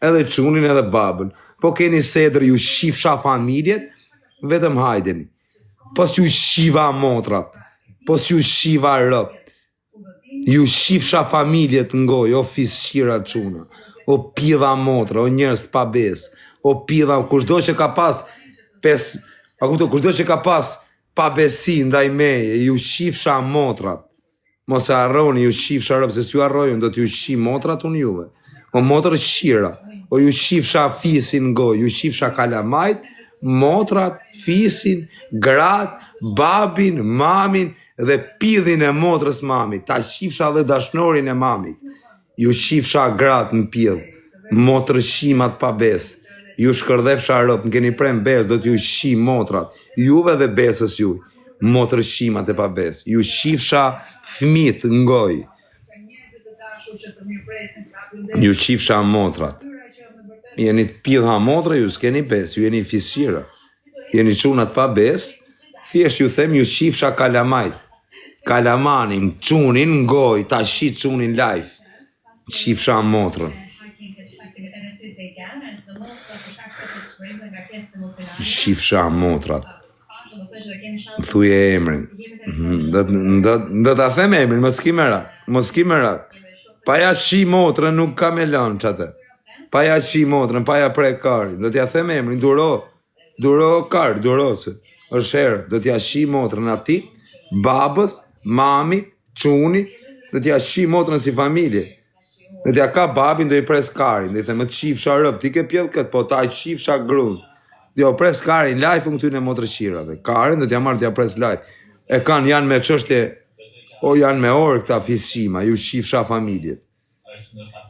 edhe çunin edhe babën. Po keni sedër ju shifsha familjet, vetëm hajdeni. Po s'ju shiva motrat, po s'ju shiva rëp. Ju shifsha familjet ngoj, o fisqira çuna, o pidha motra, o njerëz të pabes, o pidha, kushdo që ka pas kushdo që ka pas pabesi ndaj meje, ju shifsha motrat. Mos e harroni ju shifsha rëp, se s'ju harrojun, do t'ju shi motrat unë juve. O motrë shira, o ju shifsha fisin ngoj, ju shifsha kalamajt, motrat, fisin, gratë, babin, mamin dhe pidhin e motrës mamit. Ta shifsha dhe dashnorin e mamit. Ju shifsha gratë në pidh, motrë shimat pa bes. Ju shkërdhefsha rëp, në keni prem bes, do t'ju shi motrat. Juve dhe besës juj, motrë shimat e pa bes. Ju shifsha fmit ngoj. Ju shifsha motrat. Jeni të pidha motra, ju s'keni bes, ju jeni fisqira. Jeni çunat pa bes, thjesht ju them ju shifsha kalamajt. Kalamanin, çunin ngoj, ta shi çunin live. Shifsha motrën. Shifsha motrat. Thuje emrin. Do ta them emrin, mos kimera. Paja shi motrën nuk ka me lënë qatë. Paja shi motrën, paja pre karin. Do t'ja them emrin, duro kar, durose. Është herë, do t'ja shi motrën ati, babës, mamit, çunit, do t'ja shi motrën si familje. Do t'ja ka babin, do i pres karin, do i them të shifsha rëp, ti ke pjell këtë, po ta i shifsha grun. Do pres karin, live unë këtyne motrë shirave. Karin do t'ja marrë t'ja pres live. E kanë janë me çështje, o janë me orë këta fisqima, ju shifsha familjet.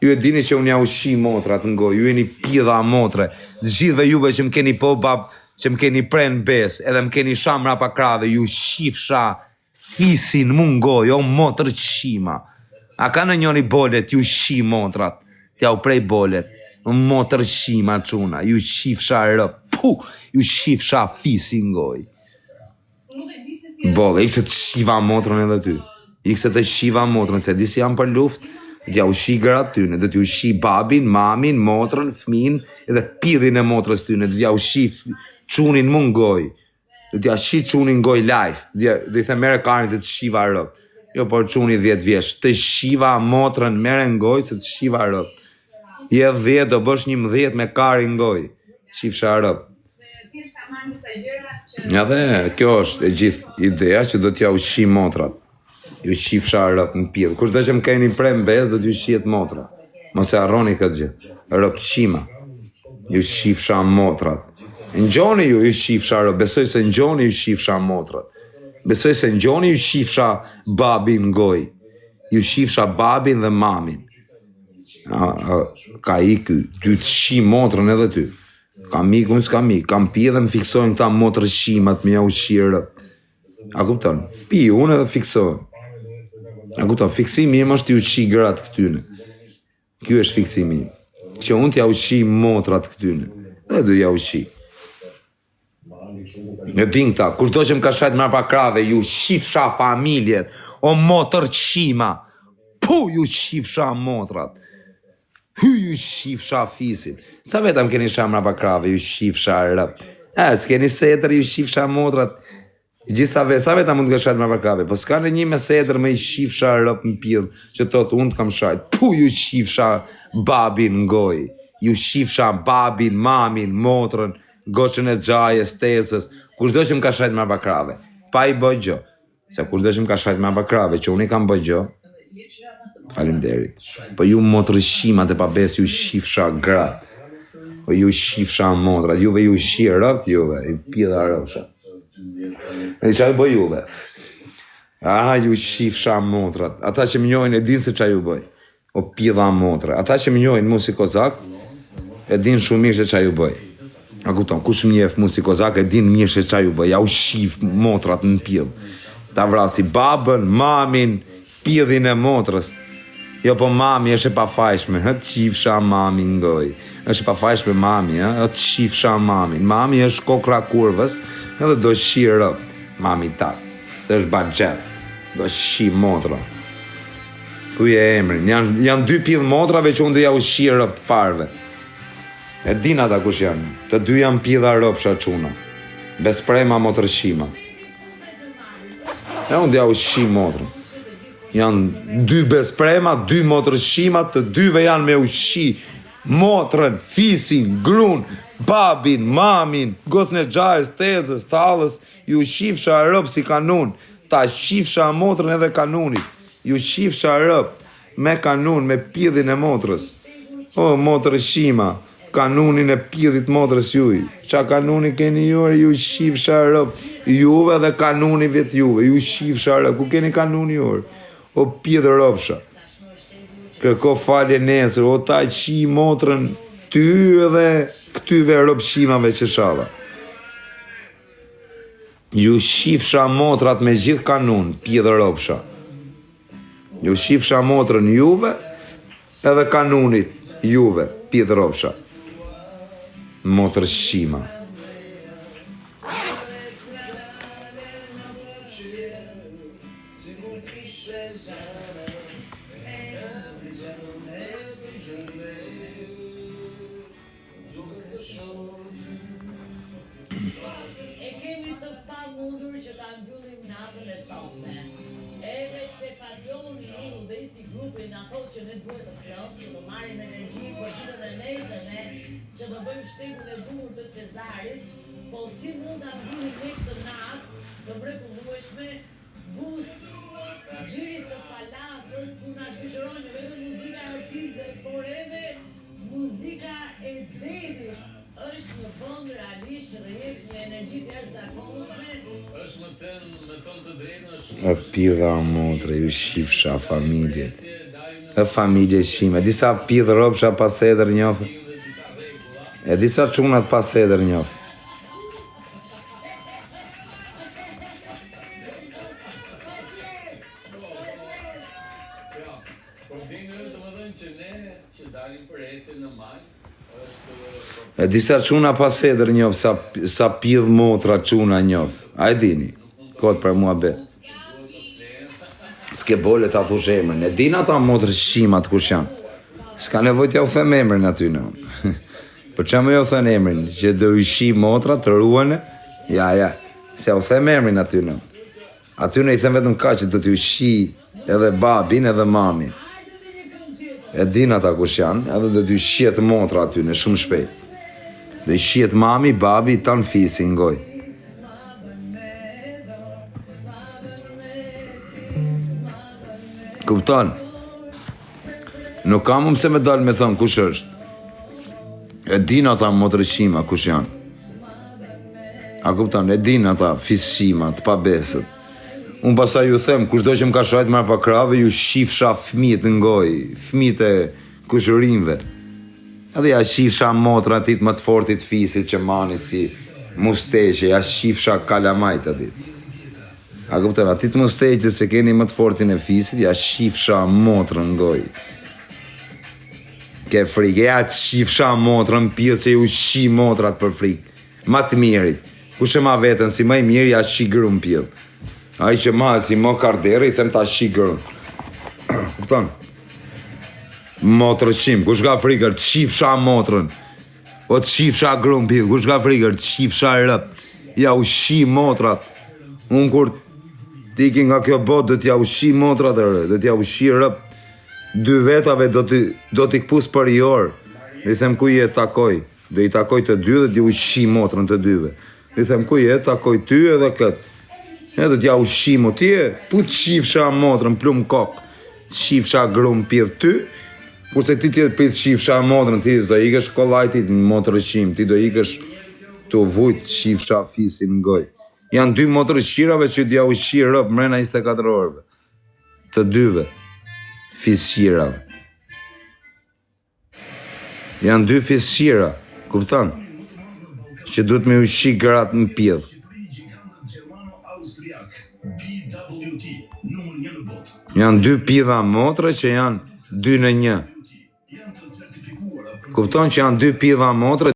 Ju e dini që unë ja u shi motrat ngoj, ju jeni pidha motre. Gjithve juve që më keni po bab, që më keni pren bes, edhe më keni shamra pa krave, ju shifsha fisin mu ngoj, o motër qima. A ka në njëri bolet, ju shi motrat, t'ja u prej bolet, motër qima çuna, ju shifsha rëp, ju shifsha fisin ngoj. Bolle, ikse të shiva motrën edhe ty, ikse të shiva motrën, se disi jam për luft, t'ja u shi gratë tyne, dhe t'ju shi babin, mamin, motrën, fmin, edhe pidhin e motrës tyne, dhe t'ja u shi çunin mu ngoj, dhe t'ja shi çunin ngoj live, dhe i the mere karin të shiva rëp. Jo, por çuni 10 vjeç, të shiva motrën mere ngoj, se të shiva rëp. Je 10, do bësh 11 me karin ngoj, shifsha rëp. Ja dhe, kjo është e gjithë ideja që do t'ja u shi motrat. Ju shifsha rëp në pidhë. Kushdo që më keni prem bez, do t'ju shihet motra. Mos e harroni këtë gjë. Rëp qima. Ju shifsha motrat. Në gjoni ju shifsha rëp, besoj se në gjoni ju shifsha motrat. Besoj se në gjoni ju shifsha babin ngoj. Ju shifsha babin dhe mamin. Ka i ky, ty të shi motrën edhe ty. Kam mik, unë s'kam mik. Kam pi edhe më fiksojnë këta motrë shimat, me ja u shirë. A kupton? Pi, unë edhe fiksojnë. A kupton? Fiksimi im është ju shi gratë këtyne. Kjo është fiksimi im. Që unë t'ja u shi motrat këtyne. Dhe du ja u shi. Në din këta, kushdo që më ka shajt mërë pa krave, ju shifsha familjet, o motër qima, ju shifsha motrat, ju shifsha fisin. Sa vetëm keni shamra pa krave, ju shifsha rëp. S'keni setër, ju shifsha motrat. Sa vetëm mund të ka shajt mërë pa krave, po s'ka në një me setër me i shifsha rëp në pidhë, që thotë unë të kam shajt, ju shifsha babin ngoj, ju shifsha babin, mamin, motrën, goqën e gjajes, tesës, kushdo që më ka shajt me bakrave, pa i bëj gjo, se kushdo që më ka shajt me bakrave, që unë i kam bëj gjo, faleminderit, po ju motrëshimat e pabes, ju shifsha gra, po ju shifsha motrat, juve ju shi rëpt, juve, i pidha rëpsha. E qa ju bëj juve? Ju shifsha motrat, ata që më njojnë e din se qa ju bëj, o pidha motra, ata që më njojnë mu si kozak, e din shumë mirë se qa ju bëj. A kupton, kush më njeh mu si kozak e din mirë se qa ju bëj, ja u shif motrat në pidhë. Ta vrasi babën, mamin, pidhin e motrës. Jo po mami është e pafajshme, të shifsha mami ngoj. është pa fajshme mami, të shifsha mamin. Mami është kokra kurvës, edhe do shirë mami ta. Dhe është bagjet, do shi motra. Thuje emrin, janë dy pidh motrave që unë dhe ja u shirë të parve. E din ata kush janë. Të dy janë pidha ropsha çuna. Besprema motorshima. E unë ja ushqi motrën. Janë 2 besprema, 2 motorshima, të dyve janë me ushqi motrën, fisin, grun, babin, mamin, gosën e gjajës, tezës, talës, ju shifsha rëp si kanun, ta shifsha motrën edhe kanunit, ju shifsha rëp me kanun, me pidhin e motrës. O, motrë shima, kanunin e pidhit motrës juj, qa kanunin keni juve, ju shifsha rëp, juve dhe kanuni vetë juve, ju shifsha rëp, ku keni kanuni juve, o pidhë rëpsha. Kërko falje nesër, o ta qi motrën ty edhe këtyve ropshimave që shava. Ju shifsha motrat me gjithë kanun, pjedhë ropsha. Ju shifsha motrën juve edhe kanunit juve, pjedhë ropsha. Motrë shima. E kemi të pa mundur që ta mbyllim natën e sotme. Edhe pse Fagjoni dhe si grupi na thotë që ne duhet të flokë, që të marrim energji për ditën e nesërme, që të bëjmë shtegun e bukur të Cezarit, po si mund ta mbyllim ne këtë natë të mrekullueshme, bus xhirit të palasës ku na shoqëron vetëm muzika e artistëve, por edhe muzika e dedit. Është një bond realisht që dhe jep një energji të jashtëzakonshme. Është me thënë të drejtën është E pidha motre, ju shifsha familjet. E familje shime. Disa pidhë ropsha pas edër njofë. E disa çunat pas edër njofë. problemi është domethënë që ne që dalim për ecje në mal E disa çuna pas edër njofë, sa pidhë motra çuna njofë. A e dini? Kot për mua be. S'ke bole ta thush emrin. E din ata motrë shimat kush janë. S'ka nevojë t'ja u them emrin aty në. Për çfarë më ju thën emrin? Që do i shi motra të ruane? Ja. Se u them emrin aty në. Aty në i them vetëm kaq që do t'ju shi edhe babin edhe mamin. E din ata kush janë, edhe do t'ju shihet motra aty në shumë shpejt. Do i shihet mami, babi, tanë fisi ngoj. Kupton? Nuk kam pse me dalë me thonë kush është. E din ata motrëshima kush janë. A kupton? E din ata fisshima, të pabesët. Unë pastaj ju them, kushdo që më ka shajt marrë pa krave, ju shifsha fëmijët ngoj, fëmijët e kushërinjve. Edhe ja shifsha motra atit më të fortit fisit që mani si musteqe, ja shifsha kalamajt atit. A kupton, atit musteqe se keni më të fortin e fisit, ja shifsha motrën ngoj. Ke frikë, ja të shifsha motrën pjellë që ju shi motrat për frikë. Ma të mirit, kush e ma vetën si ma i mirë, ja shi grun pjellë. A i që ma si mo kardere, i them ta shi grun. Kupton? Motrë qim, kush ka frikër, të shifsha motrën. O të shifsha grun pjellë, kush ka frikër, të shifsha rëp. Ja u shi motrat. Unë kur tiki nga kjo bot, do t'ja u shi motrat, do t'ja u shi rëp. 2 vetave do t'i këpus për i orë. I them ku je takoj. Do i takoj të dy dhe t'ja u shi motrën të dyve. I them ku je takoj ty edhe këtë. E do t'ja u shi mo tje, pu të shifsha motrën plum kokë. Shifsha grun pjellë ty. Kurse ti tjetë për të shifsha motrën, ti do ikësh kollajtit në motrë qim, ti do ikësh të vujt shifsha fisin ngoj. Janë 2 motrë qirave që t'ja u shi rëp mrena 24 orëve. Të dyve. Fis qirave. Janë 2 fis qira, kupton? Që duhet me u shi gratë në pjellë. Janë 2 pidha motre që janë 2 në 1. Kupton që janë 2 pidha motre